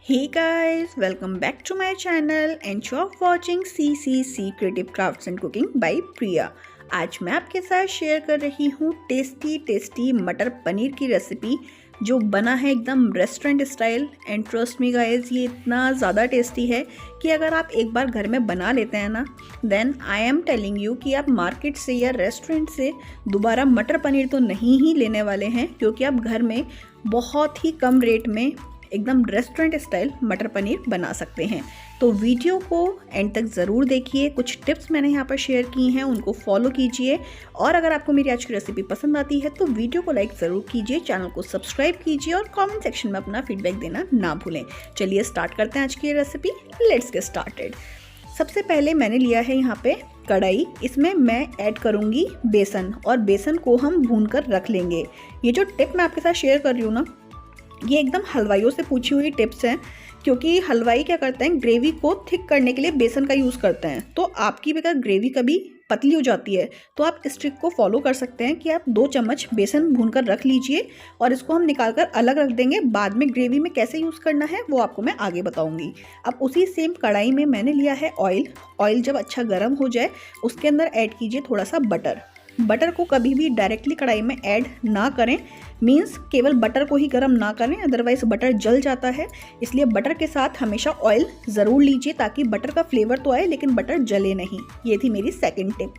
Hey guys, welcome back to my channel and you're watching CCC Creative Crafts and Cooking by Priya। आज मैं आपके साथ share कर रही हूँ टेस्टी मटर पनीर की रेसिपी जो बना है एकदम restaurant style. And trust me guys, ये इतना ज़्यादा टेस्टी है कि अगर आप एक बार घर में बना लेते हैं ना, then I am telling you कि आप मार्केट से या रेस्टोरेंट से दोबारा मटर पनीर तो नहीं ही लेने वाले हैं, क्योंकि आप घर में बहुत ही कम रेट में एकदम रेस्टोरेंट स्टाइल मटर पनीर बना सकते हैं। तो वीडियो को एंड तक ज़रूर देखिए। कुछ टिप्स मैंने यहाँ पर शेयर की हैं, उनको फॉलो कीजिए। और अगर आपको मेरी आज की रेसिपी पसंद आती है तो वीडियो को लाइक ज़रूर कीजिए, चैनल को सब्सक्राइब कीजिए और कमेंट सेक्शन में अपना फीडबैक देना ना भूलें। चलिए स्टार्ट करते हैं आज की रेसिपी। Let's get started. सबसे पहले मैंने लिया है यहाँ पे कढ़ाई। इसमें मैं ऐड करूँगी बेसन, और बेसन को हम भून कर रख लेंगे। ये जो टिप मैं आपके साथ शेयर कर रही हूँ ना, ये एकदम हलवाइयों से पूछी हुई टिप्स हैं, क्योंकि हलवाई क्या करते हैं, ग्रेवी को थिक करने के लिए बेसन का यूज़ करते हैं। तो आपकी भी अगर ग्रेवी कभी पतली हो जाती है तो आप इस ट्रिक को फॉलो कर सकते हैं कि आप 2 चम्मच बेसन भूनकर रख लीजिए और इसको हम निकाल कर अलग रख देंगे। बाद में ग्रेवी में कैसे यूज़ करना है वो आपको मैं आगे बताऊंगी। अब उसी सेम कढ़ाई में मैंने लिया है ऑयल। ऑयल जब अच्छा गर्म हो जाए उसके अंदर ऐड कीजिए थोड़ा सा बटर। बटर को कभी भी डायरेक्टली कढ़ाई में ऐड ना करें, मीन्स केवल बटर को ही गर्म ना करें, अदरवाइज बटर जल जाता है। इसलिए बटर के साथ हमेशा ऑयल ज़रूर लीजिए ताकि बटर का फ्लेवर तो आए लेकिन बटर जले नहीं। ये थी मेरी सेकंड टिप।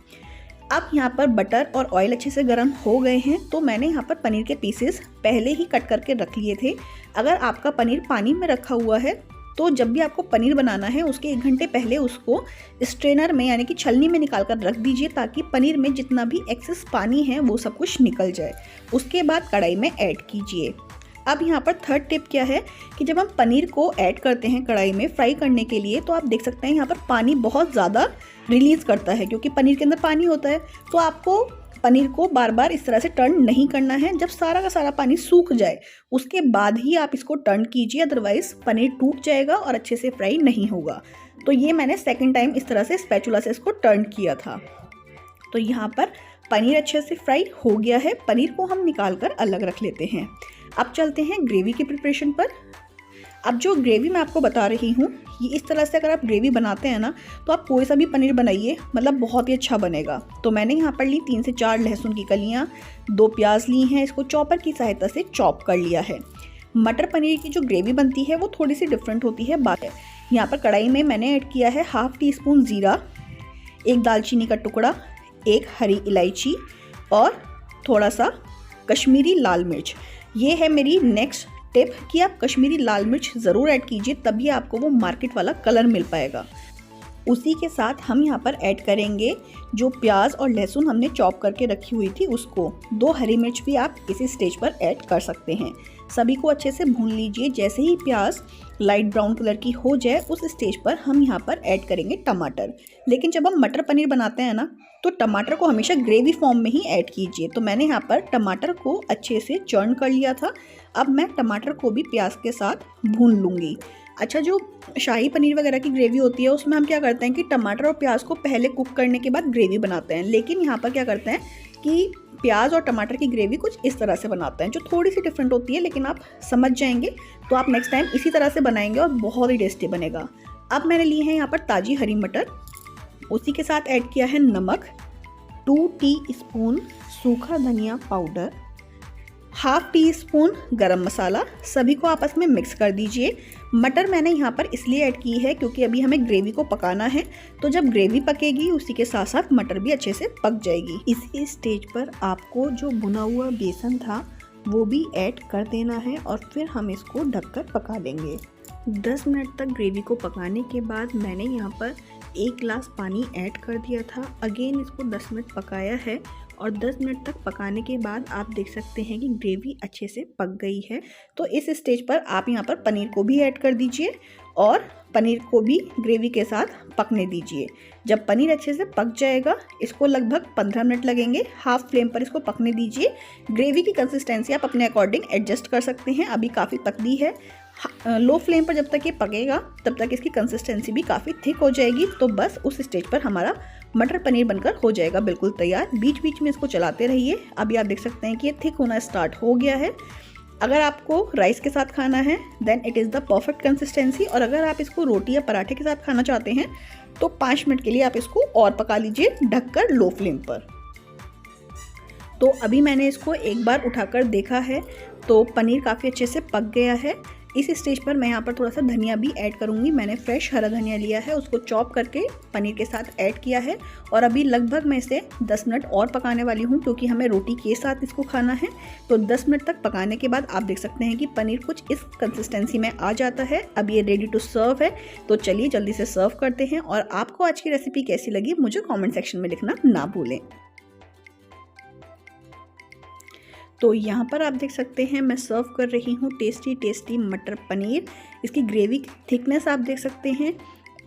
अब यहाँ पर बटर और ऑयल अच्छे से गर्म हो गए हैं, तो मैंने यहाँ पर पनीर के पीसेस पहले ही कट करके रख लिए थे। अगर आपका पनीर पानी में रखा हुआ है तो जब भी आपको पनीर बनाना है उसके 1 घंटे पहले उसको स्ट्रेनर में यानी कि छलनी में निकाल कर रख दीजिए, ताकि पनीर में जितना भी एक्सेस पानी है वो सब कुछ निकल जाए। उसके बाद कढ़ाई में ऐड कीजिए। अब यहाँ पर थर्ड टिप क्या है कि जब हम पनीर को ऐड करते हैं कढ़ाई में फ्राई करने के लिए, तो आप देख सकते हैं यहाँ पर पानी बहुत ज़्यादा रिलीज़ करता है, क्योंकि पनीर के अंदर पानी होता है। तो आपको पनीर को बार बार इस तरह से टर्न नहीं करना है। जब सारा का सारा पानी सूख जाए उसके बाद ही आप इसको टर्न कीजिए, अदरवाइज पनीर टूट जाएगा और अच्छे से फ्राई नहीं होगा। तो ये मैंने सेकंड टाइम इस तरह से स्पैचुला से इसको टर्न किया था। तो यहाँ पर पनीर अच्छे से फ्राई हो गया है। पनीर को हम निकाल कर अलग रख लेते हैं। अब चलते हैं ग्रेवी की प्रिपरेशन पर। अब जो ग्रेवी मैं आपको बता रही हूँ, ये इस तरह से अगर आप ग्रेवी बनाते हैं ना, तो आप कोई सा भी पनीर बनाइए, मतलब बहुत ही अच्छा बनेगा। तो मैंने यहाँ पर ली 3 से 4 लहसुन की कलियाँ, 2 प्याज ली हैं, इसको चॉपर की सहायता से चॉप कर लिया है। मटर पनीर की जो ग्रेवी बनती है वो थोड़ी सी डिफरेंट होती है। बात है, यहाँ पर कढ़ाई में मैंने ऐड किया है 1/2 टीस्पून ज़ीरा, 1 दालचीनी का टुकड़ा, 1 हरी इलायची और थोड़ा सा कश्मीरी लाल मिर्च। ये है मेरी नेक्स्ट टिप कि आप कश्मीरी लाल मिर्च ज़रूर ऐड कीजिए, तभी आपको वो मार्केट वाला कलर मिल पाएगा। उसी के साथ हम यहाँ पर ऐड करेंगे जो प्याज और लहसुन हमने चॉप करके रखी हुई थी उसको। 2 हरी मिर्च भी आप इसी स्टेज पर ऐड कर सकते हैं। सभी को अच्छे से भून लीजिए। जैसे ही प्याज लाइट ब्राउन कलर की हो जाए उस स्टेज पर हम यहाँ पर ऐड करेंगे टमाटर। लेकिन जब हम मटर पनीर बनाते हैं ना, तो टमाटर को हमेशा ग्रेवी फॉर्म में ही ऐड कीजिए। तो मैंने यहाँ पर टमाटर को अच्छे से चर्न कर लिया था। अब मैं टमाटर को भी प्याज के साथ भून लूँगी। अच्छा, जो शाही पनीर वगैरह की ग्रेवी होती है उसमें हम क्या करते हैं कि टमाटर और प्याज को पहले कुक करने के बाद ग्रेवी बनाते हैं, लेकिन यहाँ पर क्या करते हैं कि प्याज और टमाटर की ग्रेवी कुछ इस तरह से बनाते हैं, जो थोड़ी सी डिफरेंट होती है, लेकिन आप समझ जाएंगे। तो आप नेक्स्ट टाइम इसी तरह से बनाएंगे और बहुत ही टेस्टी बनेगा। अब मैंने ली है यहाँ पर ताज़ी हरी मटर। उसी के साथ ऐड किया है नमक, 2 टीस्पून सूखा धनिया पाउडर, 1/2 टीस्पून गरम मसाला। सभी को आपस में मिक्स कर दीजिए। मटर मैंने यहाँ पर इसलिए ऐड की है क्योंकि अभी हमें ग्रेवी को पकाना है, तो जब ग्रेवी पकेगी उसी के साथ साथ मटर भी अच्छे से पक जाएगी। इसी स्टेज पर आपको जो भुना हुआ बेसन था वो भी ऐड कर देना है और फिर हम इसको ढककर पका लेंगे। 10 मिनट तक ग्रेवी को पकाने के बाद मैंने यहाँ पर 1 गिलास पानी ऐड कर दिया था। अगेन इसको 10 मिनट पकाया है और 10 मिनट तक पकाने के बाद आप देख सकते हैं कि ग्रेवी अच्छे से पक गई है। तो इस स्टेज पर आप यहाँ पर पनीर को भी ऐड कर दीजिए और पनीर को भी ग्रेवी के साथ पकने दीजिए। जब पनीर अच्छे से पक जाएगा, इसको लगभग 15 मिनट लगेंगे, हाफ फ्लेम पर इसको पकने दीजिए। ग्रेवी की कंसिस्टेंसी आप अपने अकॉर्डिंग एडजस्ट कर सकते हैं। अभी काफ़ी पतली है। लो फ्लेम पर जब तक ये पकेगा तब तक इसकी कंसिस्टेंसी भी काफ़ी थिक हो जाएगी। तो बस उस स्टेज पर हमारा मटर पनीर बनकर हो जाएगा बिल्कुल तैयार। बीच बीच में इसको चलाते रहिए। अभी आप देख सकते हैं कि ये थिक होना स्टार्ट हो गया है। अगर आपको राइस के साथ खाना है then it is the perfect consistency, और अगर आप इसको रोटी या पराठे के साथ खाना चाहते हैं तो 5 मिनट के लिए आप इसको और पका लीजिए ढककर लो फ्लेम पर। तो अभी मैंने इसको एक बार उठाकर देखा है तो पनीर काफ़ी अच्छे से पक गया है। इस स्टेज पर मैं यहाँ पर थोड़ा सा धनिया भी ऐड करूँगी। मैंने फ्रेश हरा धनिया लिया है, उसको चॉप करके पनीर के साथ ऐड किया है और अभी लगभग मैं इसे 10 मिनट और पकाने वाली हूँ क्योंकि हमें रोटी के साथ इसको खाना है। तो 10 मिनट तक पकाने के बाद आप देख सकते हैं कि पनीर कुछ इस कंसिस्टेंसी में आ जाता है। अब ये रेडी टू सर्व है, तो चलिए जल्दी से सर्व करते हैं। और आपको आज की रेसिपी कैसी लगी मुझे कॉमेंट सेक्शन में लिखना ना भूलें। तो यहाँ पर आप देख सकते हैं मैं सर्व कर रही हूँ टेस्टी मटर पनीर। इसकी ग्रेवी की थिकनेस आप देख सकते हैं।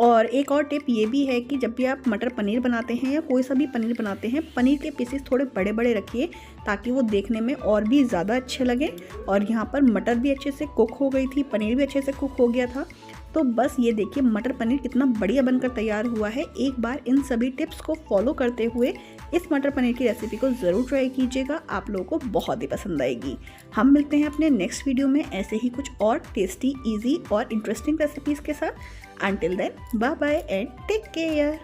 और एक और टिप ये भी है कि जब भी आप मटर पनीर बनाते हैं या कोई सा भी पनीर बनाते हैं, पनीर के पीसेस थोड़े बड़े बड़े रखिए ताकि वो देखने में और भी ज़्यादा अच्छे लगे। और यहाँ पर मटर भी अच्छे से कुक हो गई थी, पनीर भी अच्छे से कुक हो गया था। तो बस ये देखिए मटर पनीर कितना बढ़िया बनकर तैयार हुआ है। एक बार इन सभी टिप्स को फॉलो करते हुए इस मटर पनीर की रेसिपी को ज़रूर ट्राई कीजिएगा, आप लोगों को बहुत ही पसंद आएगी। हम मिलते हैं अपने नेक्स्ट वीडियो में ऐसे ही कुछ और टेस्टी, इजी और इंटरेस्टिंग रेसिपीज़ के साथ। Until then, bye bye and take care.